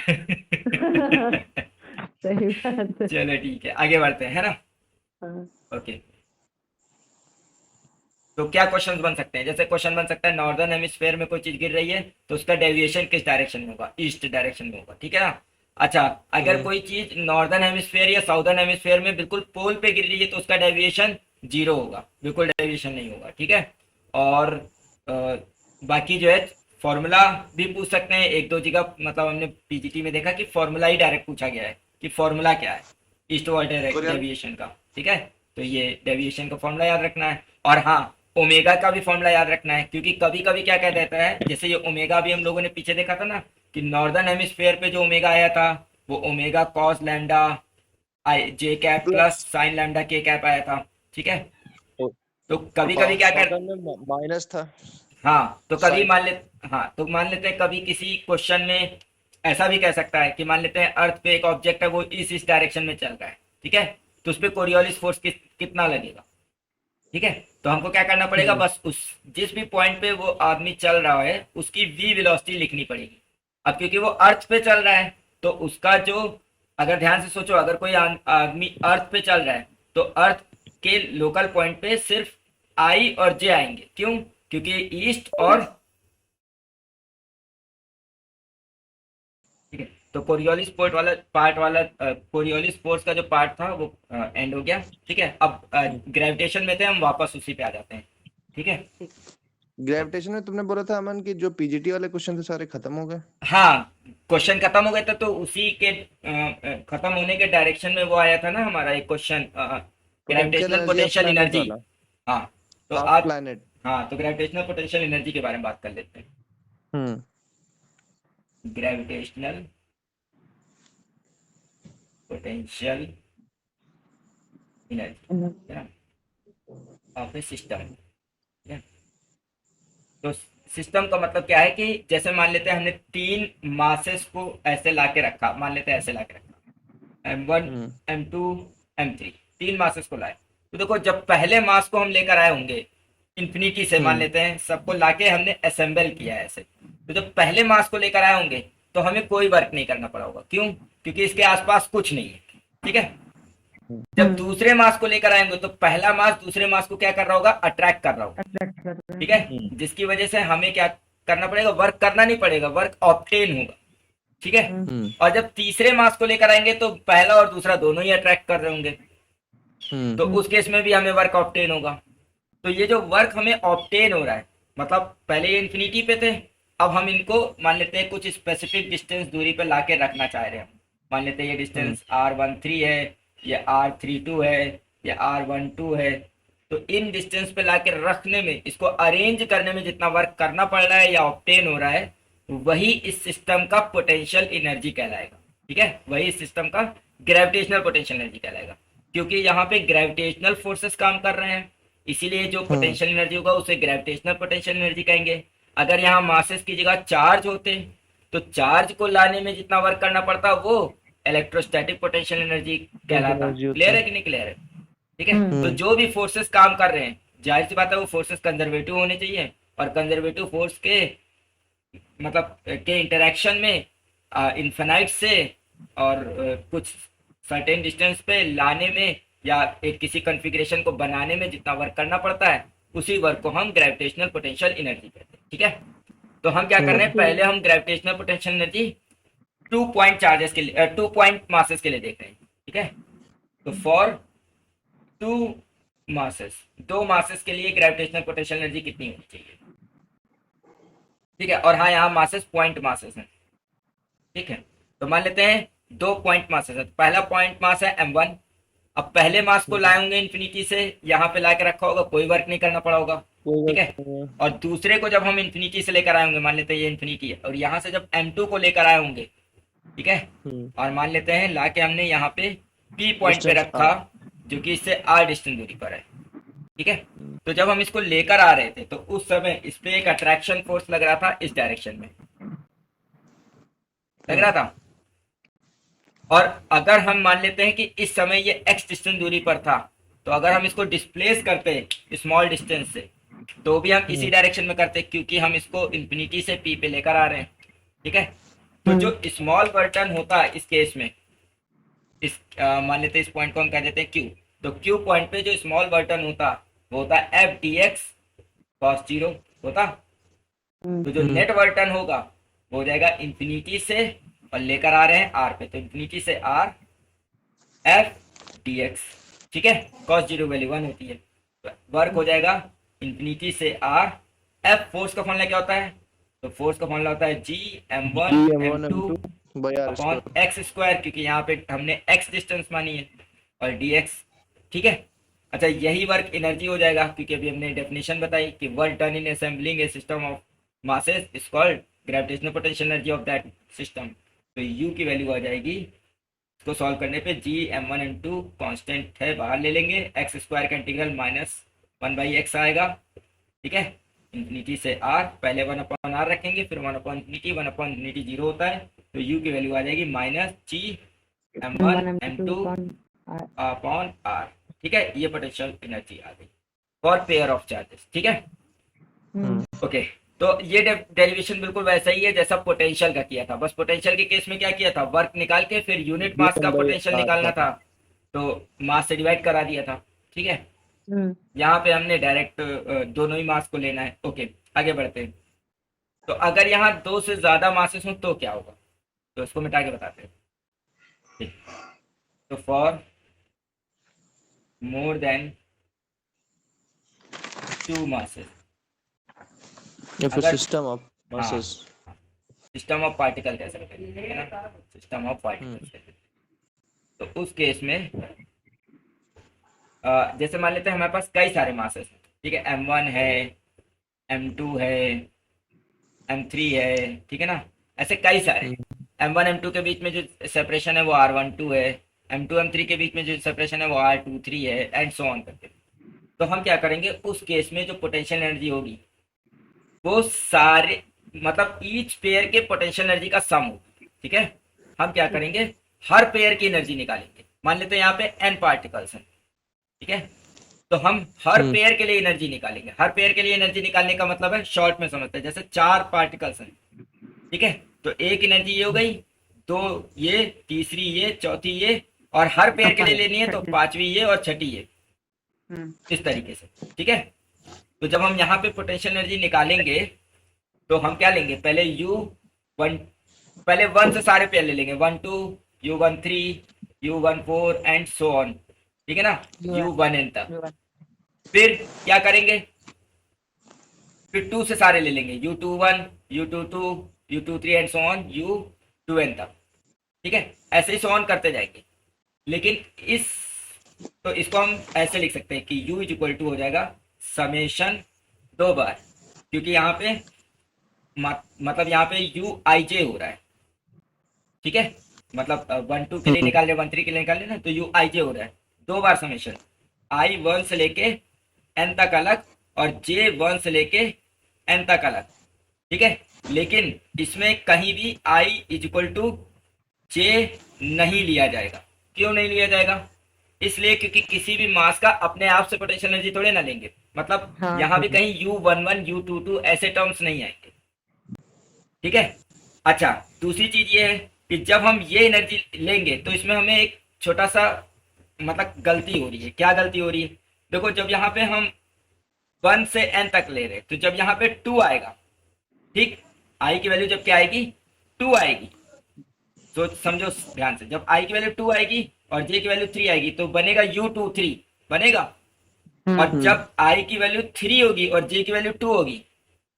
सही बात है। चलो ठीक है, आगे बढ़ते हैं, है ना। हाँ ओके, तो क्या क्वेश्चंस बन सकते हैं, जैसे क्वेश्चन बन सकता है नॉर्दर्न हेमिस्फेयर में कोई चीज गिर रही है तो उसका डेविएशन किस डायरेक्शन में होगा, ईस्ट डायरेक्शन में होगा, ठीक है ना। अच्छा, अगर कोई चीज नॉर्दर्न हेमिस्फेयर या साउदर्न हेमिस्फेयर में बिल्कुल पोल पे गिर रही है तो उसका डेविएशन 0 होगा, बिल्कुल डेविएशन नहीं होगा, ठीक है। और बाकी जो है फॉर्मूला भी पूछ सकते हैं एक दो जगह, मतलब हमने पीजीटी में देखा कि फॉर्मूला ही डायरेक्ट पूछा गया है कि फॉर्मूला क्या है ईस्टवर्ड डेविएशन का, ठीक है। तो ये डेविएशन का फॉर्मूला याद रखना है। और हाँ, ओमेगा का भी फॉर्मूला याद रखना है, क्योंकि कभी कभी क्या कह देता है, जैसे ये ओमेगा भी हम लोगों ने पीछे देखा था ना कि नॉर्दर्न हेमिस्फेयर पे जो ओमेगा आया था वो ओमेगा कॉस लैम्डा आई जे कैप प्लस साइन लैम्डा के कैप आया था, ठीक है। तो कभी कभी क्या कर, माइनस था। हाँ तो कभी साइन। मान ले, हाँ तो मान लेते हैं कभी किसी क्वेश्चन में ऐसा भी कह सकता है कि मान लेते हैं अर्थ पे एक ऑब्जेक्ट है वो इस डायरेक्शन में चल रहा है, ठीक है, तो उस पर कोरियोलिस फोर्स कितना लगेगा, ठीक है। तो हमको क्या करना पड़ेगा, बस उस जिस भी पॉइंट पे वो आदमी चल रहा है उसकी वी वेलोसिटी लिखनी पड़ेगी। अब क्योंकि वो अर्थ पे चल रहा है तो उसका जो, अगर ध्यान से सोचो, अगर कोई आदमी अर्थ पे चल रहा है तो अर्थ के लोकल पॉइंट पे सिर्फ आई और जे आएंगे, क्यों, क्योंकि ईस्ट और, ठीक है। तो कोरियोलिस कोरियोलिस फोर्स का जो पार्ट था वो एंड हो गया, ठीक है। अब ग्रेविटेशन में थे हम, वापस उसी पे आ जाते हैं, ठीक है। ग्रेविटेशन में तुमने बोला था अमन कि जो पीजीटी वाले क्वेश्चन थे सारे खत्म हो गए। हाँ, क्वेश्चन खत्म हो गए थे तो उसी के खत्म होने के डायरेक्शन में वो आया था ना हमारा एक क्वेश्चन, ग्रेविटेशनल पोटेंशियल एनर्जी। हाँ तो आज, प्लैनेट। हाँ तो ग्रेविटेशनल पोटेंशियल एनर्जी के बारे में बात कर लेते हैं। Gravitational potential energy of A system, तो सिस्टम का मतलब क्या है कि जैसे मान लेते हैं हमने 3 मासेस को ऐसे लाके रखा, मान लेते हैं ऐसे लाके रखा, M1 M2 M3, 3 मासेस को लाए। तो देखो जब पहले मास को हम लेकर आए होंगे इन्फिनिटी से, मान लेते हैं सबको लाके हमने असेंबल किया है ऐसे, तो जब पहले मास को लेकर आए होंगे तो हमें कोई वर्क नहीं करना पड़ा होगा, क्यों, क्योंकि इसके आसपास कुछ नहीं है, ठीक है। जब दूसरे मास को लेकर आएंगे तो पहला मास दूसरे मास को क्या कर रहा होगा, अट्रैक्ट कर रहा होगा, ठीक है, जिसकी वजह से हमें क्या करना पड़ेगा, वर्क करना नहीं पड़ेगा, वर्क ऑब्टेन होगा, ठीक है। और जब तीसरे मास को लेकर आएंगे तो पहला और दूसरा दोनों ही अट्रैक्ट कर रहे होंगे, तो उस केस में भी हमें वर्क ऑब्टेन होगा। तो ये जो वर्क हमें ऑब्टेन हो रहा है, मतलब पहले ये इन्फिनिटी पे थे, अब हम इनको मान लेते हैं कुछ स्पेसिफिक डिस्टेंस दूरी पे लाके रखना चाह रहे हैं, मान लेते हैं ये डिस्टेंस R13 है, ये R32 है, ये R12 है। तो इन डिस्टेंस पे लाके रखने में, इसको अरेंज करने में जितना वर्क करना पड़ रहा है या ऑब्टेन हो रहा है, वही इस सिस्टम का पोटेंशियल एनर्जी कहलाएगा, ठीक है, वही इस सिस्टम का ग्रेविटेशनल पोटेंशियल एनर्जी कहलाएगा, क्योंकि यहाँ पे ग्रेविटेशनल फोर्सेस काम कर रहे हैं, इसीलिए जो पोटेंशियल एनर्जी होगा उसे ग्रेविटेशनल पोटेंशियल एनर्जी कहेंगे। अगर यहाँ मासेस की जगह चार्ज होते तो चार्ज को लाने में जितना वर्क करना पड़ता वो इलेक्ट्रोस्टैटिक पोटेंशियल एनर्जी कहलाता। क्लियर है कि नहीं क्लियर है, ठीक है। तो जो भी फोर्सेस काम कर रहे हैं जाहिर सी बात है वो फोर्सेस कंजर्वेटिव होने चाहिए, और कंजर्वेटिव फोर्स के मतलब के इंटरेक्शन में इन्फिनाइट से और कुछ सर्टेन डिस्टेंस पे लाने में या एक किसी कॉन्फ़िगरेशन को बनाने में जितना वर्क करना पड़ता है, उसी वर्क को हम ग्रेविटेशनल पोटेंशियल एनर्जी कहते हैं। ठीक है, तो हम क्या कर रहे हैं, पहले हम gravitational potential energy 2 point charges के लिए 2 पॉइंट मासेस के लिए देख रहे हैं। ठीक है, तो फॉर 2 मासेस, 2 मासेस के लिए ग्रेविटेशनल पोटेंशियल एनर्जी कितनी होनी चाहिए। ठीक है, और हाँ यहाँ मासेस पॉइंट मासेस हैं। ठीक है, तो मान लेते हैं 2 पॉइंट मासेस है। पहला पॉइंट मास है m1। अब पहले मास को लाए होंगे इन्फिनिटी से, यहाँ पे ला के रखा होगा, कोई वर्क नहीं करना पड़ा होगा। ठीक है, और दूसरे को जब हम इन्फिनिटी से लेकर आए होंगे, मान लेते हैं ये इन्फिनिटी है, और यहाँ से जब m2 को लेकर आए होंगे, ठीक है, और मान लेते हैं लाके हमने यहाँ पे P पॉइंट पे रखा जो कि इससे R डिस्टेंस दूरी पर है। ठीक है, तो जब हम इसको लेकर आ रहे थे तो उस समय इस पे एक अट्रैक्शन फोर्स लग रहा था, इस डायरेक्शन में लग रहा था। और अगर हम मान लेते हैं कि इस समय ये x डिस्टेंस दूरी पर था, तो अगर हम इसको डिस्प्लेस करते स्मॉल डिस्टेंस से, तो भी हम इसी डायरेक्शन में करते, क्योंकि हम इसको इंफिनिटी से P पे लेकर आ रहे हैं। ठीक है, तो जो स्मॉल वर्टन होता है इस केस में, इस मान लेते हैं इस पॉइंट को हम कह देते हैं Q, तो Q पॉइंट पे जो स्मॉल वर्टन होता वो होता है f dx cos 0 होता। तो जो नेट वर्टन होगा वो हो जाएगा इंफिनिटी से और लेकर आ रहे हैं R पे, तो इंफिनिटी से R f dx। ठीक है, cos 0 वैल्यू 1 होती है, तो वर्क हो जाएगा इंफिनिटी से R। f फोर्स का फॉर्मूला क्या होता है, तो फोर्स का फॉर्मूला होता है G m1 m2 upon x square, क्योंकि यहाँ पे हमने x डिस्टेंस मानी है, और dx। ठीक है, अच्छा यही वर्क एनर्जी हो जाएगा, क्योंकि अभी हमने डेफिनेशन बताई कि work done in assembling A system of masses is called gravitational potential energy of that system. तो u की वैल्यू आ जाएगी, इसको सॉल्व करने पे G m1 m2 कांस्टेंट है, बाहर ले लेंगे, x स्क्वायर का इंटीग्रल -1/x आएगा। ठीक है, इंफिनिटी से r, पहले 1/r रखेंगे, फिर 1/infinity, 1/infinity 0 होता है, तो u की वैल्यू आ जाएगी -G m1 m2 upon r। ठीक है, ये पोटेंशियल एनर्जी आ गई फॉर पेयर ऑफ चार्जेस। ठीक है, ओके, तो ये डेरिवेशन बिल्कुल वैसा ही है जैसा पोटेंशियल का किया था, बस पोटेंशियल के केस में क्या किया था, वर्क निकाल के फिर यूनिट मास का पोटेंशियल निकालना था, तो मास से डिवाइड करा दिया था। ठीक है, यहाँ पे हमने डायरेक्ट दोनों ही मास को लेना है। ओके, आगे बढ़ते हैं। तो अगर यहाँ 2 से ज्यादा मासेस हो तो क्या होगा, तो इसको मिटा के बताते हैं। ठीक, तो for more than 2 masses, system of masses, system of particle कह सकते हैं, ठीक है ना, सिस्टम ऑफ पार्टिकल। तो उस केस में जैसे मान लेते हैं हमारे पास कई सारे मासेस हैं। ठीक है, m1 है, m2 है, m3 है, ठीक है ना, ऐसे कई सारे। m1 m2 के बीच में जो सेपरेशन है वो r12 है, m2 m3 के बीच में जो सेपरेशन है वो r23 है, एंड सो ऑन करके। तो हम क्या करेंगे उस केस में, जो पोटेंशियल एनर्जी होगी वो सारे मतलब ईच पेयर के पोटेंशियल एनर्जी का सम होगा। ठीक है, हम क्या करेंगे, हर पेयर की एनर्जी निकालेंगे। मान लेते हैं यहाँ पे n पार्टिकल्स हैं, ठीक है, तो हम हर पेयर के लिए एनर्जी निकालेंगे। हर पेयर के लिए एनर्जी निकालने का मतलब है, शॉर्ट में समझते हैं, जैसे 4 पार्टिकल्स हैं, ठीक है, तो एक एनर्जी ये हो गई, 2 ये, तीसरी ये, चौथी ये, और हर पेयर के लिए लेनी है तो 5वीं ये और 6ठी ये, इस तरीके से। ठीक है, तो जब हम यहाँ पे पोटेंशियल एनर्जी निकालेंगे तो हम क्या लेंगे, पहले U1, पहले 1 से सारे पेयर ले लेंगे, 1 2 U13 U14 and so on. ठीक है ना, U1n तक। फिर क्या करेंगे, फिर 2 से सारे ले लेंगे, U21 U22 U23 and so on U2n तक। ठीक है, ऐसे ही सो ऑन करते जाएंगे। लेकिन इसको हम ऐसे लिख सकते हैं कि U इज इक्वल टू हो जाएगा समेशन 2 बार, क्योंकि यहाँ पे मतलब यहाँ पे UIJ हो रहा है। ठीक है, मतलब 1 2 के लिए निकाल ले, 1 3 के लिए निकाल ले ना, तो UIJ हो रहा है 2 बार समेशन, I1 से लेके n तक अलग और J1 से लेके n तक अलग। ठीक है, लेकिन इसमें कहीं भी I is equal to J नहीं लिया जाएगा। क्यों नहीं लिया जाएगा, इसलिए क्योंकि किसी भी मास का अपने आप से पोटेंशियल एनर्जी थोड़े ना लेंगे, मतलब हाँ यहाँ भी सर। कहीं U11 U22 ऐसे टर्म्स नहीं आएंगे, ठीक है। अच्छा, दूसरी चीज ये है कि जब हम ये एनर्जी लेंगे तो इसमें हमें एक छोटा सा मतलब गलती हो रही है। क्या गलती हो रही है? देखो, जब यहाँ पे हम 1 से n तक ले रहे हैं तो जब यहाँ पे 2 आएगा, ठीक, आई की वैल्यू जब क्या आएगी, 2 आएगी। तो समझो ध्यान से, जब आई की वैल्यू 2 आएगी और जे की वैल्यू 3 आएगी तो बनेगा U23 बनेगा। और जब आई की वैल्यू 3 होगी और जे की वैल्यू 2 होगी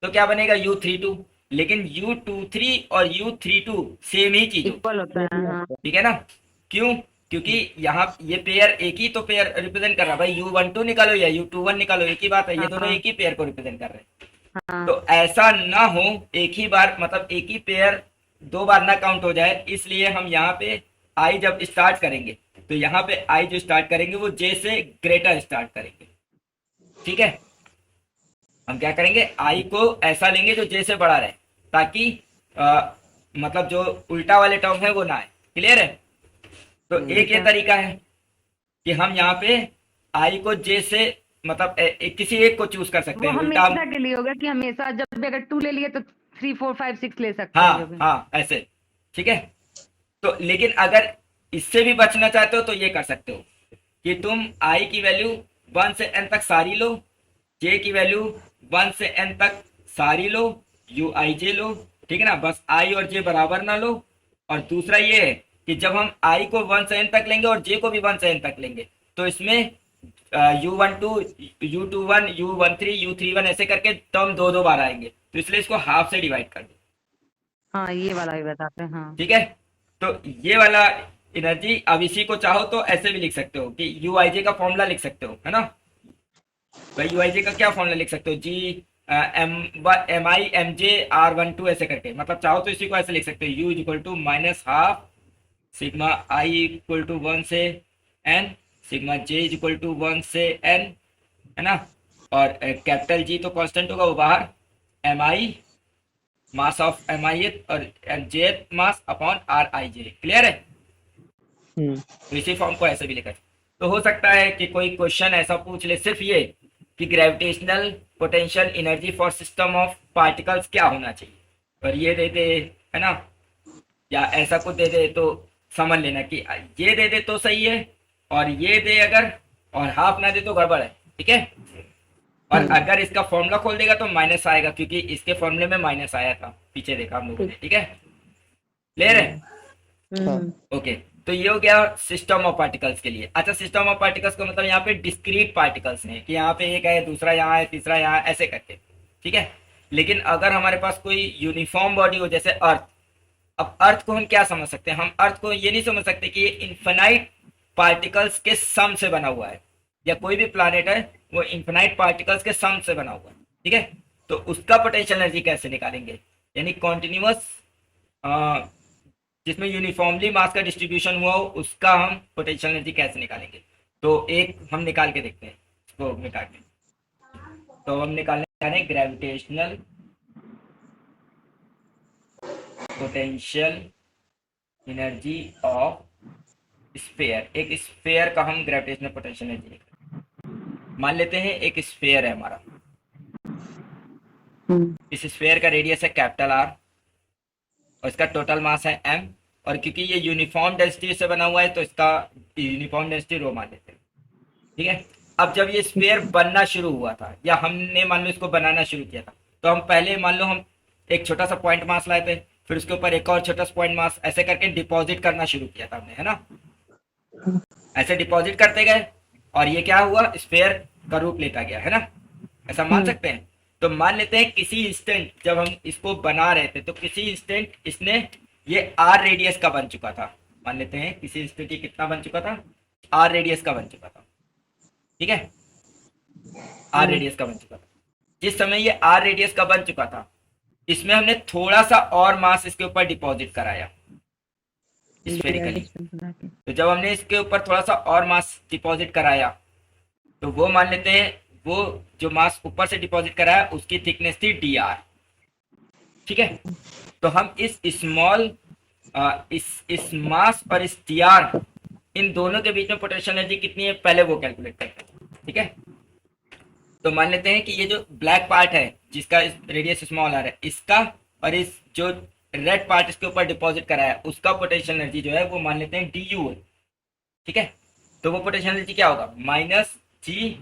तो क्या बनेगा, U32। लेकिन U23 और U32 सेम ही चीज होगी, इक्वल होता है, हाँ। ठीक है ना। क्यों? क्योंकि यहाँ ये पेयर एक ही तो पेयर रिप्रेजेंट कर रहा है भाई, U12 निकालो या U21 निकालो, एक ही बात है, ये दोनों एक ही पेयर को रिप्रेजेंट कर रहे हैं। हाँ तो ऐसा ना हो एक ही बार, मतलब एक ही पेयर दो बार ना काउंट हो जाए, इसलिए हम यहाँ पे आई जब स्टार्ट करेंगे तो यहाँ पे आई जो स्टार्ट करेंगे वो जे से ग्रेटर स्टार्ट करेंगे, ठीक है। हम क्या करेंगे, आई को ऐसा लेंगे जो जे से बड़ा रहे, ताकि मतलब जो उल्टा वाले टर्म है वो ना आए। क्लियर है? तो एक ये तरीका है कि हम यहाँ पे आई को जे से मतलब किसी एक को चूज कर सकते वो हैं, उल्टा। हमेशा के लिए होगा कि हमेशा जब भी अगर 2 ले लिए तो 3 4 5 6 ले सकते हैं जो हाँ भी। हाँ, ऐसे, ठीक है। तो लेकिन अगर इससे भी बचना चाहते हो तो ये कर सकते हो कि तुम आई की वैल्यू 1 से n तक सारी लो, जे की वैल्यू 1 से n तक सारी लो, यू आई जे लो, ठीक है ना। बस आई और जे बराबर ना लो। और दूसरा ये है कि जब हम आई को 1 से n तक लेंगे और जे को भी 1 से n तक लेंगे तो इसमें U12 U21 U13 U31 ऐसे करके टर्म दो दो बार आएंगे, तो इसलिए इसको हाफ से डिवाइड कर दो, हाँ ये वाला भी बताते हैं, हाँ। ठीक है। तो ये वाला एनर्जी, अब इसी को चाहो तो ऐसे भी लिख सकते हो कि यू आई जे का फॉर्मूला लिख सकते हो, है ना भाई। यू आई जे का क्या फॉर्मूला लिख सकते हो, G M I am J R12 ऐसे करके, मतलब चाहो तो इसी को ऐसे लिख सकते हो, u is equal to minus half sigma i equal to 1 से n, sigma j is equal to 1 से n, है ना। और कैपिटल जी तो कांस्टेंट होगा वो बाहर, M I mass of M I और J mass upon R I J. Clear है? तो इसी फॉर्म को ऐसे भी लिखा। तो हो सकता है कि कोई क्वेश्चन ऐसा पूछ ले सिर्फ ये कि gravitational potential energy for system of particles क्या होना चाहिए, और ये दे दे, है ना, या ऐसा कुछ दे दे तो समझ लेना कि ये दे दे तो सही है, और ये दे अगर और हाफ ना दे तो गड़बड़ है, ठीक है। और अगर इसका फॉर्मूला खोल देगा तो माइनस आएगा, क्योंकि इसके फॉर्मूले में माइनस आया था, पीछे देखा हम लोगों ने, ठीक है। क्लियर है? ओके, तो ये हो गया सिस्टम ऑफ पार्टिकल्स के लिए। अच्छा, सिस्टम ऑफ पार्टिकल्स का मतलब यहाँ पे डिस्क्रीट पार्टिकल्स हैं कि यहाँ पे एक है, दूसरा यहाँ है, तीसरा यहाँ, ऐसे करके, ठीक है। लेकिन अगर हमारे पास कोई यूनिफॉर्म बॉडी हो जैसे अर्थ, अब अर्थ को हम क्या समझ सकते हैं, हम अर्थ को ये नहीं समझ सकते कि ये इन्फिनाइट पार्टिकल्स के सम से बना हुआ है, या कोई भी प्लानिट है वो इन्फिनाइट पार्टिकल्स के सम से बना हुआ है, ठीक है। तो उसका पोटेंशियल एनर्जी कैसे निकालेंगे, यानी कॉन्टिन्यूअस जिसमें यूनिफॉर्मली मास का डिस्ट्रीब्यूशन हुआ हो उसका हम पोटेंशियल एनर्जी कैसे निकालेंगे। तो एक हम निकाल के देखते हैं इसको मिटा के। तो हम निकालने जा रहे हैं gravitational potential energy of sphere. एक स्फीयर का हम ग्रेविटेशनल पोटेंशियल एनर्जी निकालेंगे। मान लेते हैं एक स्फीयर है हमारा, इस स्फीयर का रेडियस है कैपिटल आर और इसका टोटल मास है m, और क्योंकि ये यूनिफॉर्म डेंसिटी से बना हुआ है तो इसका यूनिफॉर्म डेंसिटी रो मान लेते हैं, ठीक है। अब जब ये स्फीयर बनना शुरू हुआ था, या हमने मान लो इसको बनाना शुरू किया था, तो हम पहले मान लो हम एक छोटा सा पॉइंट मास लाए थे, फिर उसके ऊपर एक और छोटा सा पॉइंट मास, ऐसे करके डिपॉजिट करना शुरू किया था हमने, है ना। ऐसे डिपॉजिट करते गए और ये क्या हुआ, स्फीयर का रूप लेता गया, है ना, ऐसा मान सकते हैं। तो मान लेते हैं किसी इंस्टेंट जब हम इसको बना रहे थे तो किसी इंस्टेंट इसने ये आर रेडियस का बन चुका था। मान लेते हैं किसी इंस्टेंट ये कितना बन चुका था, आर रेडियस का बन चुका था, ठीक है, आर रेडियस का बन चुका था। जिस समय ये आर रेडियस का बन चुका था, इसमें हमने थोड़ा सा और मास इसके ऊपर डिपॉजिट कराया स्फेरिकली। तो जब हमने इसके ऊपर थोड़ा सा और मास डिपॉजिट कराया तो वो मान लेते हैं वो जो मास ऊपर से डिपॉजिट कराया उसकी थिकनेस थी dr, ठीक है। तो हम इस स्मॉल इस मास और इस dr इन दोनों के बीच में पोटेंशियल एनर्जी कितनी है पहले वो कैलकुलेट करते हैं, ठीक है। तो मान लेते हैं कि ये जो ब्लैक पार्ट है जिसका रेडियस स्मॉल आर है, इसका और इस जो रेड पार्ट इसके ऊपर डिपॉजिट करा है उसका पोटेंशियल एनर्जी जो है वो मान लेते हैं डी यू है, ठीक है। तो वो पोटेंशियल एनर्जी क्या होगा, माइनस जी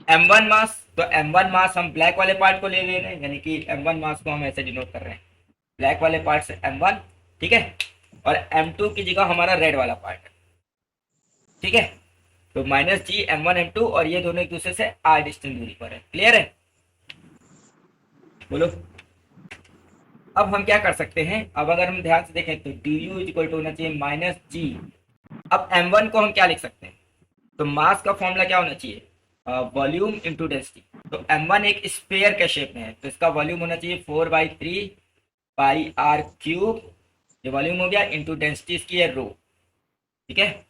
m1 मास। तो m1 मास हम ब्लैक वाले पार्ट को ले रहे हैं, यानी कि m1 मास को हम ऐसे डिनोट कर रहे हैं, ब्लैक वाले पार्ट से m1, ठीक है, और m2 की जगह हमारा रेड वाला पार्ट है, ठीक है। तो माइनस जी m1 m2, और ये दोनों एक दूसरे से r डिस्टेंस दूरी पर है। क्लियर है, बोलो। अब हम क्या कर सकते हैं, अब अगर हम ध्यान से देखें तो डी यू इक्वल टू होना चाहिए माइनस जी। अब m1 को हम क्या लिख सकते हैं, तो मास का फॉर्मूला क्या होना चाहिए, वॉल्यूम इनटू डेंसिटी। तो m1 एक स्फीयर के शेप में है, तो इसका वॉल्यूम होना चाहिए 4/3 पाई आर क्यूब, ये वॉल्यूम हो गया, इनटू डेंसिटी इसकी है रो, ठीक है।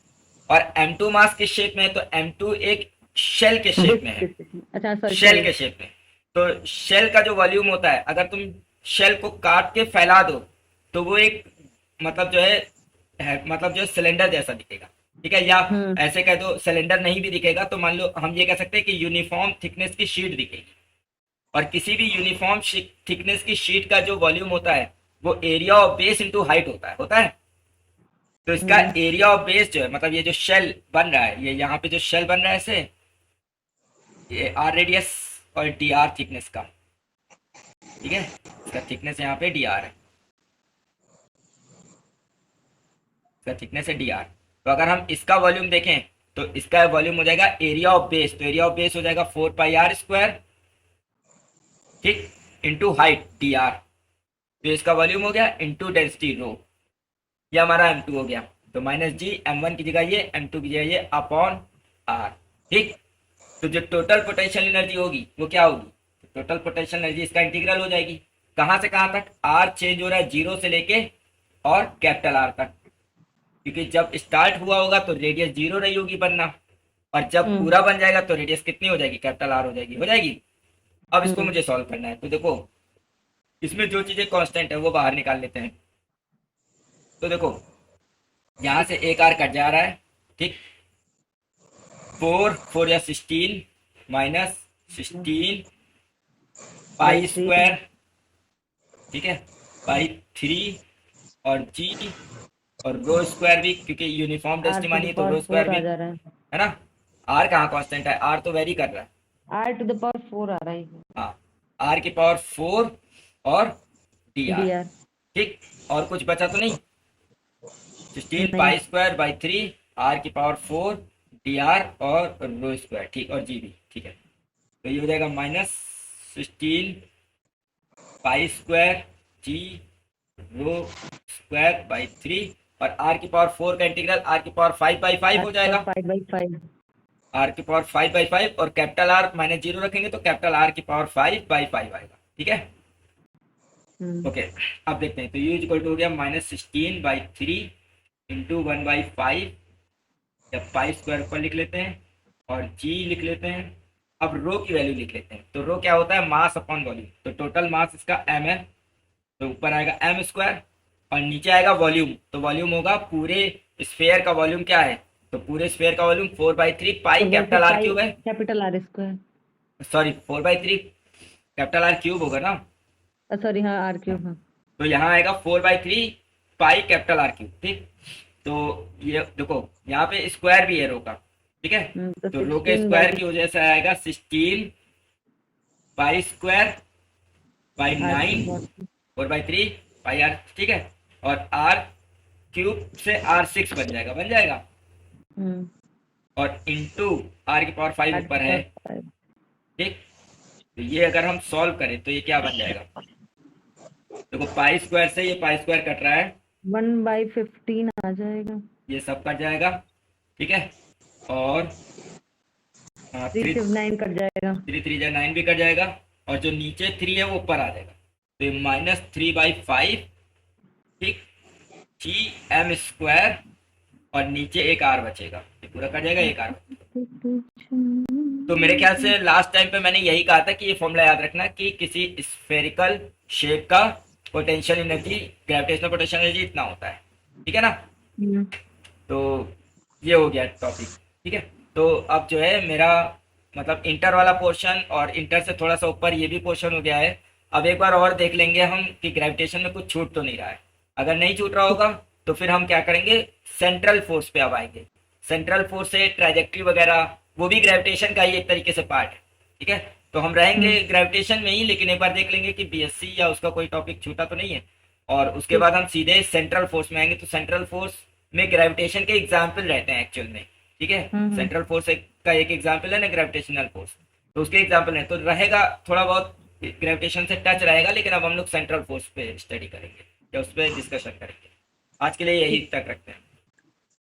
और m2 मास किस शेप में है, तो m2 एक शेल के शेप में है, अच्छा सॉरी, शेल के शेप में। तो शेल का जो वॉल्यूम होता है, अगर तुम शेल को काट के फैला दो तो वो एक मतलब जो है मतलब जो सिलेंडर जैसा दिखेगा, ठीक है। या ऐसे कह दो सिलेंडर नहीं भी दिखेगा तो मान लो हम ये कह सकते हैं कि यूनिफॉर्म थिकनेस की शीट दिखेगी। और किसी भी यूनिफॉर्म थिकनेस की शीट का जो वॉल्यूम होता है वो area of base into height होता है। तो इसका एरिया ऑफ बेस जो है, मतलब ये जो शेल बन रहा है, ये यहाँ पे जो शेल बन रहा है ऐसे, ये आर रेडियस और डी आर थिकनेस का, ठीक है, इसका थिकनेस यहाँ पे डी आर है, इसका थिकनेस है डी आर। तो अगर हम इसका वॉल्यूम देखें तो इसका वॉल्यूम हो जाएगा एरिया ऑफ बेस, तो एरिया ऑफ बेस हो जाएगा 4πr², ठीक, इंटू हाइट डी आर। तो इसका वॉल्यूम हो गया इंटू डेंसिटी रो, ये हमारा m2 हो गया। तो माइनस जी m1 की जगह ये, m2 की जगह ये, अपॉन r, ठीक। तो जो टोटल पोटेंशियल एनर्जी होगी वो क्या होगी, टोटल पोटेंशियल एनर्जी इसका इंटीग्रल हो जाएगी, कहाँ से कहाँ तक, r चेंज हो रहा है 0 से लेके और कैपिटल R तक, क्योंकि जब स्टार्ट हुआ होगा तो रेडियस 0 रही होगी बनना, और जब पूरा बन जाएगा तो रेडियस कितनी हो जाएगी, कैपिटल R हो जाएगी। अब इसको मुझे सॉल्व करना है, तो देखो इसमें जो चीजें कांस्टेंट है वो बाहर निकाल लेते हैं। तो देखो यहाँ से एक r कट जा रहा है, ठीक, 4 या 16 माइनस 16 पाई स्क्वायर, ठीक है, पाई 3 और जी और रो स्क्वायर भी, क्योंकि यूनिफॉर्म डेंसिटी मानी है तो रो स्क्वायर भी है ना। r कहाँ कांस्टेंट है, r तो वेरी कर रहा है, r टू द पावर 4 आ रहा है, हाँ, r की पावर 4 और dr, ठीक। और कुछ बचा तो नहीं, 16 पाई स्क्वायर बाई 3 r की पावर 4 dr और रो स्क्वायर, ठीक, और जी भी, ठीक है। तो ये हो जाएगा minus 16 pi square g rho square by 3, और r की पावर 4 का इंटीग्रल r की पावर 5/5 हो जाएगा, 5/5, r की पावर 5/5, और कैपिटल R माइनस 0 रखेंगे तो कैपिटल R की पावर 5/5 आएगा, ठीक है। ओके, अब देखते हैं, तो u इक्वल टू हो गया -16/3 इंटू 1/5, या पाई स्क्वायर पर लिख लेते हैं और g लिख लेते हैं। अब रो की वैल्यू लिख लेते हैं, तो रो क्या होता है, मास अपॉन वॉल्यूम। तो टोटल मास इसका m है, तो ऊपर आएगा m स्क्वायर और नीचे आएगा वॉल्यूम, तो वॉल्यूम होगा पूरे स्फीयर का वॉल्यूम क्या है, तो पूरे स्फीयर का volume 4/3 pi capital R cube है, capital R square, sorry 4/3 capital R cube होगा ना, सॉरी हाँ R क्यूब, हाँ। तो यहाँ आएगा 4/3 पाई कैपिटल R क्यूब, ठीक। तो ये देखो यहाँ पे स्क्वायर भी है रो का, ठीक है, तो रो के स्क्वायर की वजह से आएगा 16 pi square by 9 4/3 pi R, ठीक है, और R क्यूब से R6 बन जाएगा, और इंटू R की पावर 5 ऊपर है, ठीक। तो ये अगर हम सॉल्व करें तो ये क्या बन जाएगा, देखो पाई स्क्वायर से ये पाई स्क्वायर कट रहा है, 1/15 आ जाएगा, ये सब कट जाएगा, ठीक है, और 3 से 9 कट जाएगा, 3 9 भी कट जाएगा, और जो नीचे 3 है वो ऊपर आ जाएगा, तो ये -3/5, ठीक, जी m स्क्वायर, और नीचे एक r बचेगा, ये पूरा कट जाएगा, एक r। तो मेरे ख्याल से लास्ट टाइम पे मैंने यही कहा था कि ये फॉर्मूला याद रखना कि किसी स्फेरिकल शेप का potential energy, gravitational potential energy इतना होता है, ठीक है ना। तो ये हो गया टॉपिक, ठीक है। तो अब जो है मेरा मतलब इंटर वाला पोर्शन और इंटर से थोड़ा सा ऊपर ये भी पोर्शन हो गया है। अब एक बार और देख लेंगे हम कि ग्रेविटेशन में कुछ छूट तो नहीं रहा है। अगर नहीं छूट रहा होगा तो फिर हम क्या करेंगे, सेंट्रल फोर्स पे अब आएंगे। सेंट्रल फोर्स से ट्रैजेक्टरी वगैरह वो भी ग्रेविटेशन का ही एक तरीके से पार्ट है, ठीक है। तो हम रहेंगे ग्रेविटेशन में ही, लेकिन एक बार देख लेंगे कि बीएससी या उसका कोई टॉपिक छूटा तो नहीं है। और उसके बाद हम सीधे सेंट्रल फोर्स में आएंगे। तो सेंट्रल फोर्स में ग्रेविटेशन के एग्जाम्पल रहते हैं एक्चुअल में, ठीक है। सेंट्रल फोर्स का एक एग्जाम्पल है ना ग्रेविटेशनल फोर्स, तो उसके एग्जाम्पल है। तो रहेगा थोड़ा बहुत ग्रेविटेशन से टच रहेगा, लेकिन अब हम लोग सेंट्रल फोर्स पे स्टडी करेंगे या उस पर डिस्कशन करेंगे। आज के लिए यही तक रखते हैं।